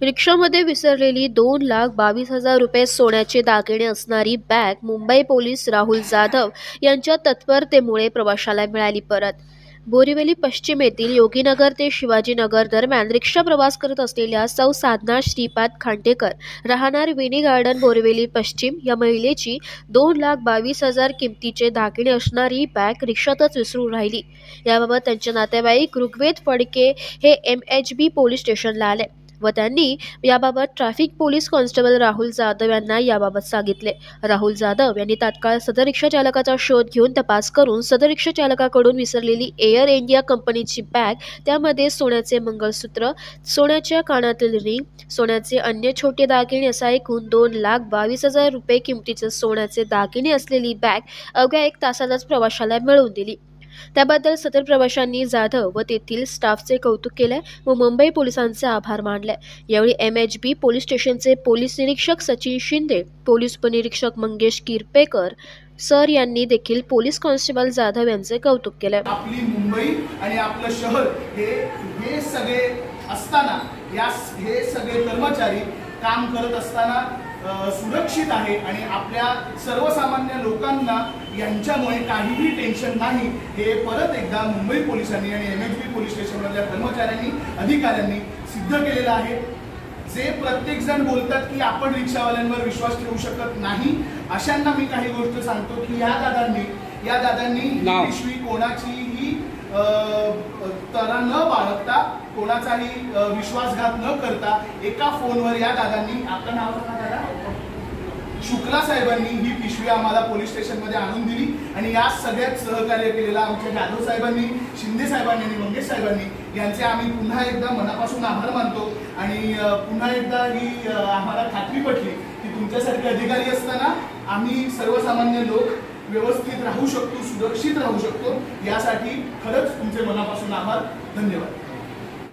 रिक्षामध्ये विसरलेली 2,22,000 रुपये सोन्याचे दागिने असणारी बॅग मुंबई पोलीस राहुल जाधव यांच्या तत्परतेमुळे प्रवाशाला मिळाली परत। बोरिवली पश्चिम येथील योगीनगर ते शिवाजीनगर दरम्यान रिक्षा प्रवास करत असलेल्या सौ साधना श्रीपाद खांडेकर राहणार विनी गार्डन बोरिवली पश्चिम या महिलेची 2,22,000 किमतीचे दागिने असणारी बॅग रिक्षातच विसरून राहिली। याबाबत त्यांचे नातेवाईक ऋग्वेद फडके हे MHB पोलीस स्टेशनला आले व त्यांनी याबाबत traffic police constable Rahul Jadhav यांना याबाबत सांगितले। राहुल जाधव यांनी तात्काळ सदर रिक्षा चालकाचा शोध घेऊन तपास करून सदर रिक्षा चालकाकडून विसरलेली एअर इंडिया कंपनीची बॅग, त्यामध्ये सोन्याचे मंगळसूत्र, सोन्याच्या कानातील रिंग, सोन्याचे अन्य छोटे दागिने असा एकूण 2,22,000 रुपये किमतीचे सोन्याचे दागिने असलेली बॅग अवघ्या 1 तासातच प्रवाशाला मिळवून दिली। त्याबद्दल सदर प्रवाशांनी जाधव व तेथील स्टाफचे कौतुक केले व मुंबई पोलिसांचे आभार मानले। यावेळी MHB पोलीस स्टेशनचे पोलीस निरीक्षक सचिन शिंदे, पोलीस उपनिरीक्षक मंगेश किरपेकर सर यांनी देखील पोलीस कॉन्स्टेबल जाधव यांचे कौतुक केले। आपली मुंबई आणि आपलं शहर हे सगळे असताना हे सगळे कर्मचारी काम करत असताना सुरक्षित आहे आणि आपल्या सर्वसामान्य लोकांना यांच्यामुळे काहीही टेन्शन नाही हे परत एकदा मुंबई पोलिसांनी आणि MHB पोलीस स्टेशनमधल्या कर्मचाऱ्यांनी, अधिकाऱ्यांनी सिद्ध केलेलं आहे। जे प्रत्येक जण बोलतात की आपण रिक्षावाल्यांवर विश्वास ठेवू शकत नाही, अशांना मी काही गोष्ट सांगतो की या दादांनी ही पिशवी कोणाचीही तरा न बाळगता, कोणाचाही विश्वासघात न करता एका फोनवर या दादांनी, आपलं नाव सांगा दादा, शुक्ला साहेबांनी ही पिशवी आम्हाला पोलीस स्टेशनमध्ये आणून दिली आणि या सगळ्यात सहकार्य केलेला आमच्या जाधव साहेबांनी, शिंदे साहेबांनी आणि मंगेश साहेबांनी यांचे आम्ही पुन्हा एकदा मनापासून आभार मानतो। आणि पुन्हा एकदा ही आम्हाला खात्री पटली की तुमच्यासारखे अधिकारी असताना आम्ही सर्वसामान्य लोक व्यवस्थित राहू शकतो, सुरक्षित राहू शकतो, यासाठी खरंच तुमचे मनापासून आभार, धन्यवाद।